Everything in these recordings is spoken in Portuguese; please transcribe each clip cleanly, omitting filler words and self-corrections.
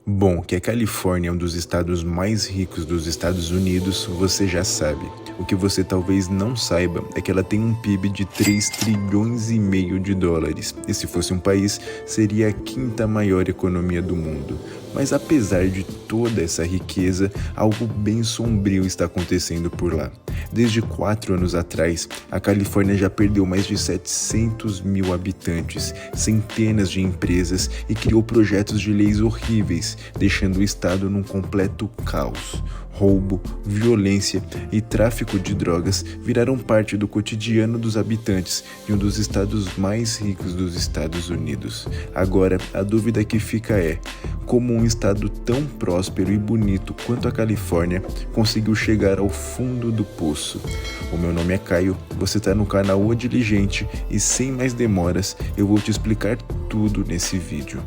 Bom, que a Califórnia é um dos estados mais ricos dos Estados Unidos, você já sabe. O que você talvez não saiba é que ela tem um PIB de 3 trilhões e meio de dólares. E se fosse um país, seria a quinta maior economia do mundo. Mas apesar de toda essa riqueza, algo bem sombrio está acontecendo por lá. Desde 4 anos atrás, a Califórnia já perdeu mais de 700 mil habitantes, centenas de empresas e criou projetos de leis horríveis, deixando o estado num completo caos. Roubo, violência e tráfico de drogas viraram parte do cotidiano dos habitantes de um dos estados mais ricos dos Estados Unidos. Agora, a dúvida que fica é: como um estado tão próspero e bonito quanto a Califórnia conseguiu chegar ao fundo do poço? O meu nome é Caio, você está no canal O Diligente e sem mais demoras eu vou te explicar tudo nesse vídeo.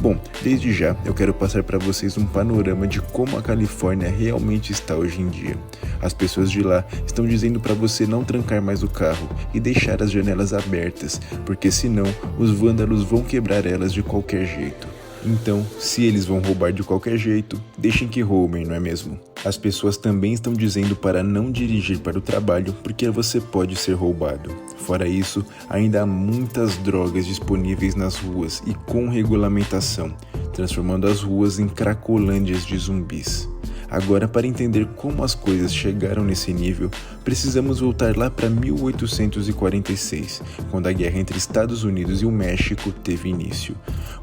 Bom, desde já eu quero passar para vocês um panorama de como a Califórnia realmente está hoje em dia. As pessoas de lá estão dizendo para você não trancar mais o carro e deixar as janelas abertas, porque senão os vândalos vão quebrar elas de qualquer jeito. Então, se eles vão roubar de qualquer jeito, deixem que roubem, não é mesmo? As pessoas também estão dizendo para não dirigir para o trabalho porque você pode ser roubado. Fora isso, ainda há muitas drogas disponíveis nas ruas e com regulamentação, transformando as ruas em cracolândias de zumbis. Agora, para entender como as coisas chegaram nesse nível, precisamos voltar lá para 1846, quando a guerra entre Estados Unidos e o México teve início.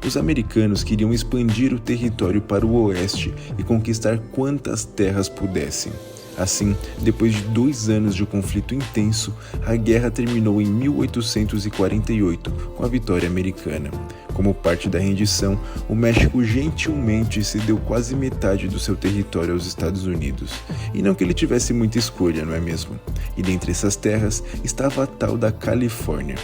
Os americanos queriam expandir o território para o oeste e conquistar quantas terras pudessem. Assim, depois de 2 anos de conflito intenso, a guerra terminou em 1848 com a vitória americana. Como parte da rendição, o México gentilmente cedeu quase metade do seu território aos Estados Unidos. E não que ele tivesse muita escolha, não é mesmo? E dentre essas terras estava a tal da Califórnia.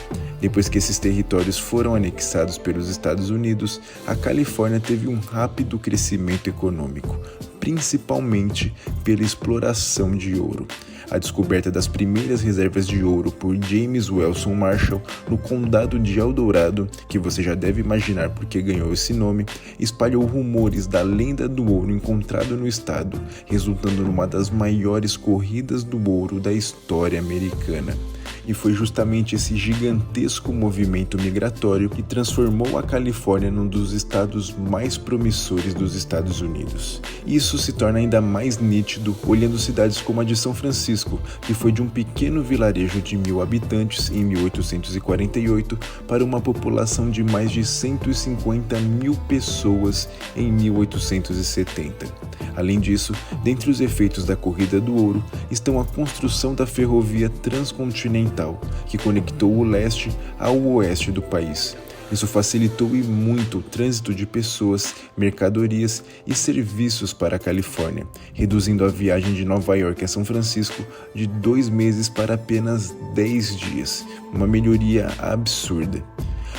Depois que esses territórios foram anexados pelos Estados Unidos, a Califórnia teve um rápido crescimento econômico, principalmente pela exploração de ouro. A descoberta das primeiras reservas de ouro por James Wilson Marshall no condado de Eldorado, que você já deve imaginar porque ganhou esse nome, espalhou rumores da lenda do ouro encontrado no estado, resultando numa das maiores corridas do ouro da história americana. E foi justamente esse gigantesco movimento migratório que transformou a Califórnia num dos estados mais promissores dos Estados Unidos. Isso se torna ainda mais nítido olhando cidades como a de São Francisco, que foi de um pequeno vilarejo de 1.000 habitantes em 1848 para uma população de mais de 150 mil pessoas em 1870. Além disso, dentre os efeitos da corrida do ouro estão a construção da ferrovia transcontinental, que conectou o leste ao oeste do país. Isso facilitou e muito o trânsito de pessoas, mercadorias e serviços para a Califórnia, reduzindo a viagem de Nova York a São Francisco de 2 meses para apenas 10 dias, uma melhoria absurda.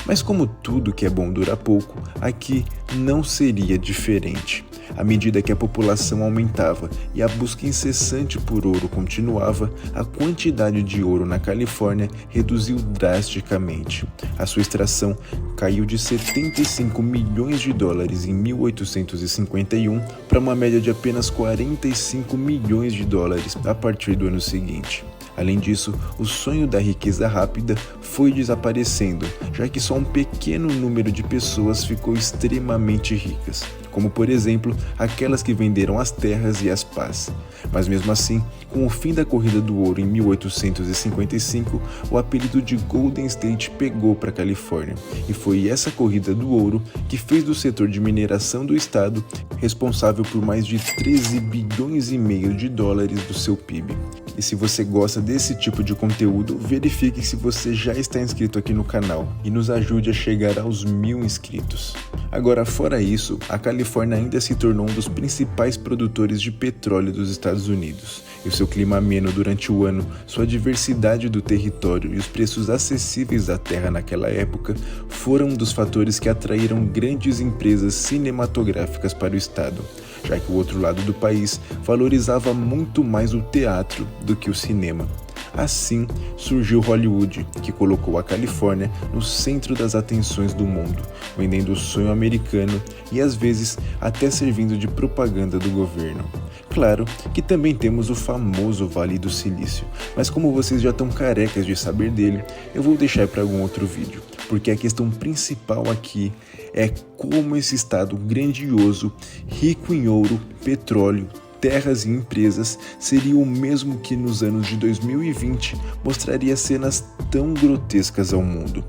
Mas como tudo que é bom dura pouco, aqui não seria diferente. À medida que a população aumentava e a busca incessante por ouro continuava, a quantidade de ouro na Califórnia reduziu drasticamente. A sua extração caiu de 75 milhões de dólares em 1851 para uma média de apenas 45 milhões de dólares a partir do ano seguinte. Além disso, o sonho da riqueza rápida foi desaparecendo, já que só um pequeno número de pessoas ficou extremamente ricas, como por exemplo, aquelas que venderam as terras e as pás. Mas mesmo assim, com o fim da corrida do ouro em 1855, o apelido de Golden State pegou para a Califórnia, e foi essa corrida do ouro que fez do setor de mineração do estado responsável por mais de 13 bilhões e meio de dólares do seu PIB. E se você gosta desse tipo de conteúdo, verifique se você já está inscrito aqui no canal e nos ajude a chegar aos 1.000 inscritos. Agora, fora isso, a Califórnia ainda se tornou um dos principais produtores de petróleo dos Estados Unidos. E o seu clima ameno durante o ano, sua diversidade do território e os preços acessíveis da terra naquela época foram um dos fatores que atraíram grandes empresas cinematográficas para o estado, já que o outro lado do país valorizava muito mais o teatro do que o cinema. Assim surgiu Hollywood, que colocou a Califórnia no centro das atenções do mundo, vendendo o sonho americano e às vezes até servindo de propaganda do governo. Claro que também temos o famoso Vale do Silício, mas como vocês já estão carecas de saber dele, eu vou deixar para algum outro vídeo, porque a questão principal aqui é como esse estado grandioso, rico em ouro, petróleo, terras e empresas seria o mesmo que nos anos de 2020 mostraria cenas tão grotescas ao mundo.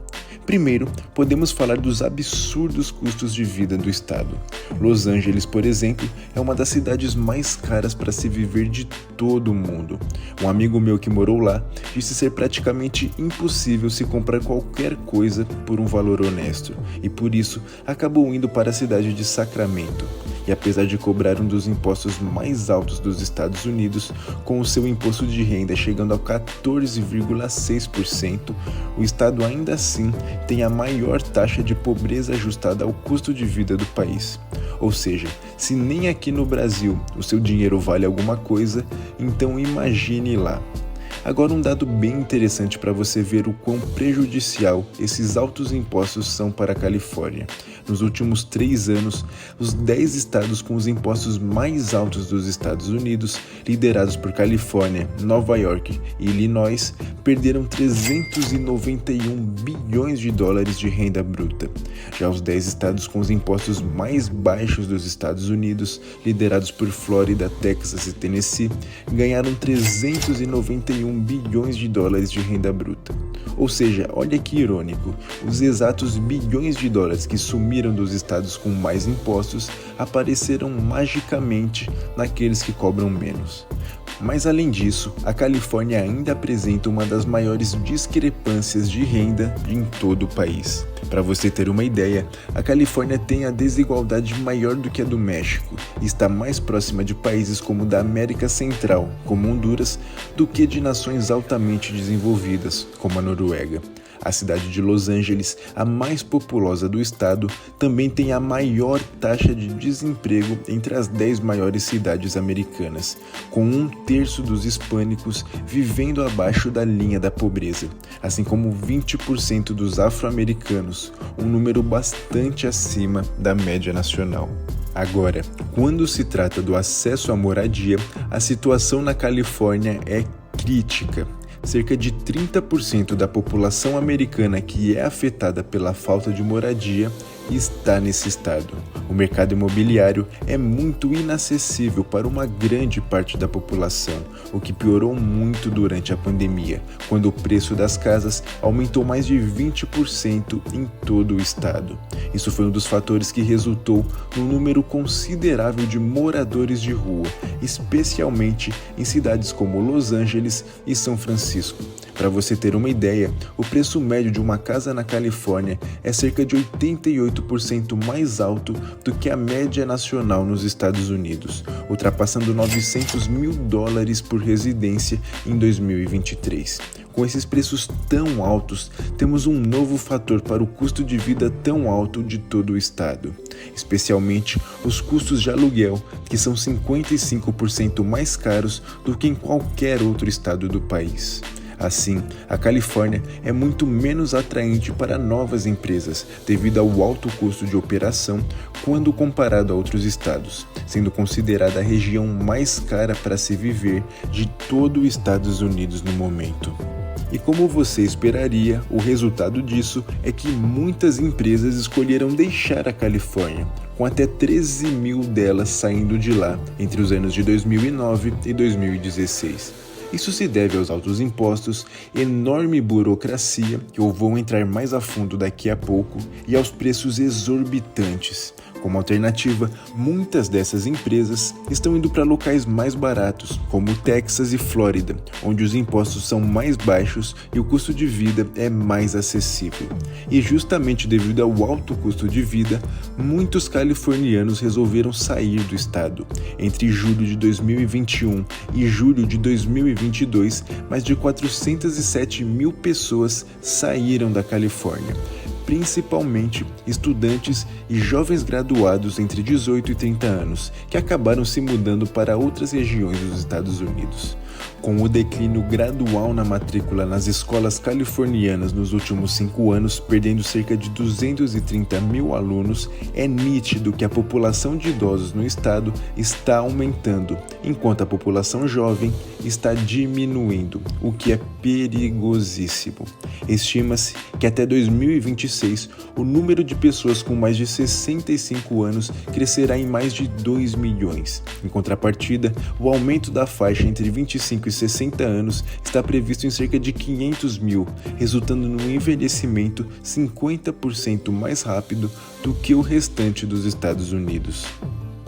Primeiro, podemos falar dos absurdos custos de vida do estado. Los Angeles, por exemplo, é uma das cidades mais caras para se viver de todo o mundo. Um amigo meu que morou lá disse ser praticamente impossível se comprar qualquer coisa por um valor honesto, e por isso acabou indo para a cidade de Sacramento. E apesar de cobrar um dos impostos mais altos dos Estados Unidos, com o seu imposto de renda chegando a 14,6%, o estado ainda assim tem a maior taxa de pobreza ajustada ao custo de vida do país. Ou seja, se nem aqui no Brasil o seu dinheiro vale alguma coisa, então imagine lá. Agora um dado bem interessante para você ver o quão prejudicial esses altos impostos são para a Califórnia. Nos últimos 3 anos, os 10 estados com os impostos mais altos dos Estados Unidos, liderados por Califórnia, Nova York e Illinois, perderam 391 bilhões de dólares de renda bruta. Já os 10 estados com os impostos mais baixos dos Estados Unidos, liderados por Flórida, Texas e Tennessee, ganharam 391 bilhões de dólares de renda bruta. Ou seja, olha que irônico, os exatos bilhões de dólares que sumiram dos estados com mais impostos apareceram magicamente naqueles que cobram menos. Mas além disso, a Califórnia ainda apresenta uma das maiores discrepâncias de renda em todo o país. Para você ter uma ideia, a Califórnia tem a desigualdade maior do que a do México e está mais próxima de países como o da América Central, como Honduras, do que de nações altamente desenvolvidas, como a Noruega. A cidade de Los Angeles, a mais populosa do estado, também tem a maior taxa de desemprego entre as 10 maiores cidades americanas, com 1/3 dos hispânicos vivendo abaixo da linha da pobreza, assim como 20% dos afro-americanos, um número bastante acima da média nacional. Agora, quando se trata do acesso à moradia, a situação na Califórnia é crítica. Cerca de 30% da população americana que é afetada pela falta de moradia está nesse estado. O mercado imobiliário é muito inacessível para uma grande parte da população, o que piorou muito durante a pandemia, quando o preço das casas aumentou mais de 20% em todo o estado. Isso foi um dos fatores que resultou num número considerável de moradores de rua, especialmente em cidades como Los Angeles e São Francisco. Para você ter uma ideia, o preço médio de uma casa na Califórnia é cerca de 88% mais alto do que a média nacional nos Estados Unidos, ultrapassando $900 mil por residência em 2023. Com esses preços tão altos, temos um novo fator para o custo de vida tão alto de todo o estado, especialmente os custos de aluguel, que são 55% mais caros do que em qualquer outro estado do país. Assim, a Califórnia é muito menos atraente para novas empresas devido ao alto custo de operação quando comparado a outros estados, sendo considerada a região mais cara para se viver de todo os Estados Unidos no momento. E como você esperaria, o resultado disso é que muitas empresas escolheram deixar a Califórnia, com até 13 mil delas saindo de lá entre os anos de 2009 e 2016. Isso se deve aos altos impostos, enorme burocracia, que eu vou entrar mais a fundo daqui a pouco, e aos preços exorbitantes. Como alternativa, muitas dessas empresas estão indo para locais mais baratos, como Texas e Flórida, onde os impostos são mais baixos e o custo de vida é mais acessível. E justamente devido ao alto custo de vida, muitos californianos resolveram sair do estado. Entre julho de 2021 e julho de 2022, mais de 407 mil pessoas saíram da Califórnia. principalmente estudantes e jovens graduados entre 18 e 30 anos, que acabaram se mudando para outras regiões dos Estados Unidos. Com o declínio gradual na matrícula nas escolas californianas nos últimos 5 anos, perdendo cerca de 230 mil alunos, é nítido que a população de idosos no estado está aumentando, enquanto a população jovem está diminuindo, o que é perigosíssimo. Estima-se que até 2026 o número de pessoas com mais de 65 anos crescerá em mais de 2 milhões. Em contrapartida, o aumento da faixa entre 25 e 60 anos está previsto em cerca de 500 mil, resultando num envelhecimento 50% mais rápido do que o restante dos Estados Unidos.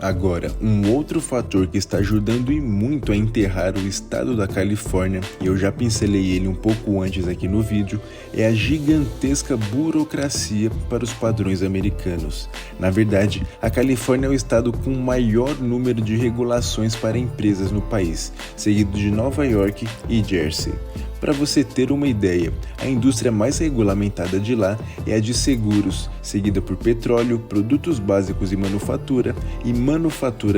Agora, um outro fator que está ajudando e muito a enterrar o estado da Califórnia, e eu já pincelei ele um pouco antes aqui no vídeo, é a gigantesca burocracia para os padrões americanos. Na verdade, a Califórnia é o estado com o maior número de regulações para empresas no país, seguido de Nova York e Jersey. Para você ter uma ideia, a indústria mais regulamentada de lá é a de seguros, seguida por petróleo, produtos básicos e manufatura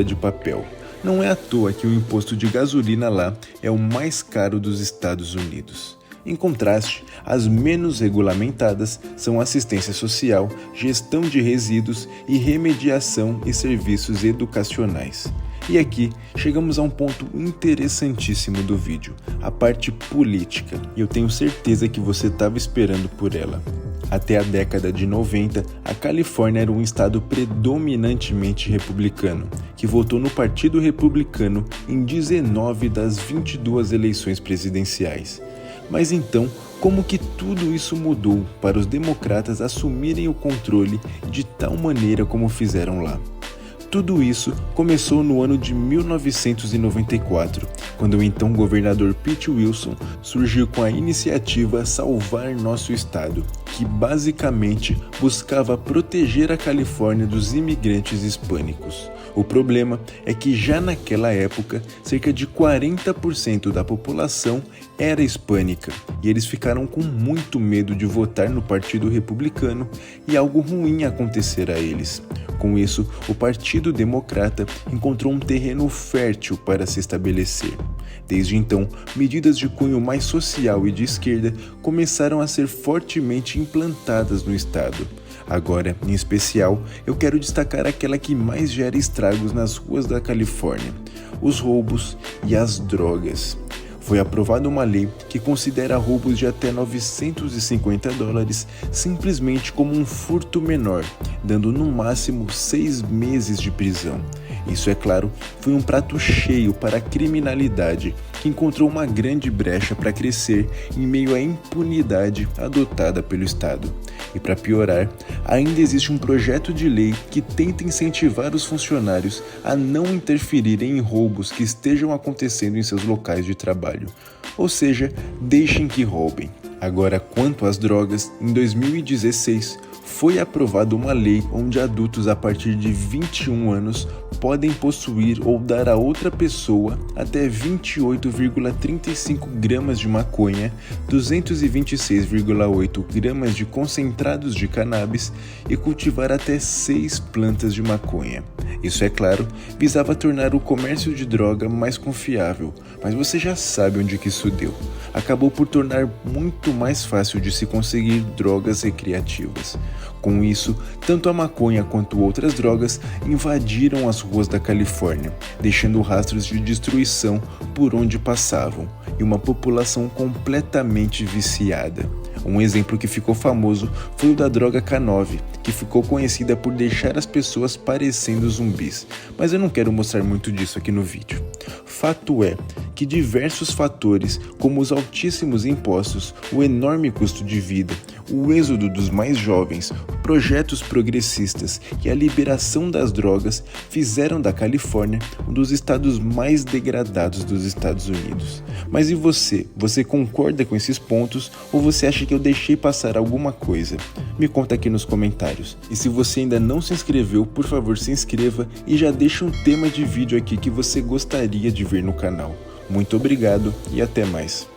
de papel. Não é à toa que o imposto de gasolina lá é o mais caro dos Estados Unidos. Em contraste, as menos regulamentadas são assistência social, gestão de resíduos e remediação e serviços educacionais. E aqui chegamos a um ponto interessantíssimo do vídeo, a parte política, e eu tenho certeza que você estava esperando por ela. Até a década de 90, a Califórnia era um estado predominantemente republicano, que votou no Partido Republicano em 19 das 22 eleições presidenciais. Mas então, como que tudo isso mudou para os democratas assumirem o controle de tal maneira como fizeram lá? Tudo isso começou no ano de 1994, quando o então governador Pete Wilson surgiu com a iniciativa Salvar Nosso Estado, que basicamente buscava proteger a Califórnia dos imigrantes hispânicos. O problema é que já naquela época, cerca de 40% da população era hispânica, e eles ficaram com muito medo de votar no Partido Republicano e algo ruim acontecer a eles. Com isso, o Partido Democrata encontrou um terreno fértil para se estabelecer. Desde então, medidas de cunho mais social e de esquerda começaram a ser fortemente implantadas no estado. Agora, em especial, eu quero destacar aquela que mais gera estragos nas ruas da Califórnia: os roubos e as drogas. Foi aprovada uma lei que considera roubos de até $950 simplesmente como um furto menor, dando no máximo 6 meses de prisão. Isso, é claro, foi um prato cheio para a criminalidade, que encontrou uma grande brecha para crescer em meio à impunidade adotada pelo Estado. E para piorar, ainda existe um projeto de lei que tenta incentivar os funcionários a não interferirem em roubos que estejam acontecendo em seus locais de trabalho. Ou seja, deixem que roubem. Agora, quanto às drogas, em 2016 foi aprovada uma lei onde adultos a partir de 21 anos podem possuir ou dar a outra pessoa até 28,35 gramas de maconha, 226,8 gramas de concentrados de cannabis e cultivar até 6 plantas de maconha. Isso, é claro, visava tornar o comércio de droga mais confiável, mas você já sabe onde que isso deu. Acabou por tornar muito mais fácil de se conseguir drogas recreativas. Com isso, tanto a maconha quanto outras drogas invadiram as ruas da Califórnia, deixando rastros de destruição por onde passavam, e uma população completamente viciada. Um exemplo que ficou famoso foi o da droga K9, que ficou conhecida por deixar as pessoas parecendo zumbis, mas eu não quero mostrar muito disso aqui no vídeo. Fato é que diversos fatores, como os altíssimos impostos, o enorme custo de vida, o êxodo dos mais jovens, projetos progressistas e a liberação das drogas fizeram da Califórnia um dos estados mais degradados dos Estados Unidos. Mas e você? Você concorda com esses pontos ou você acha que eu deixei passar alguma coisa? Me conta aqui nos comentários. E se você ainda não se inscreveu, por favor se inscreva e já deixa um tema de vídeo aqui que você gostaria de ver no canal. Muito obrigado e até mais.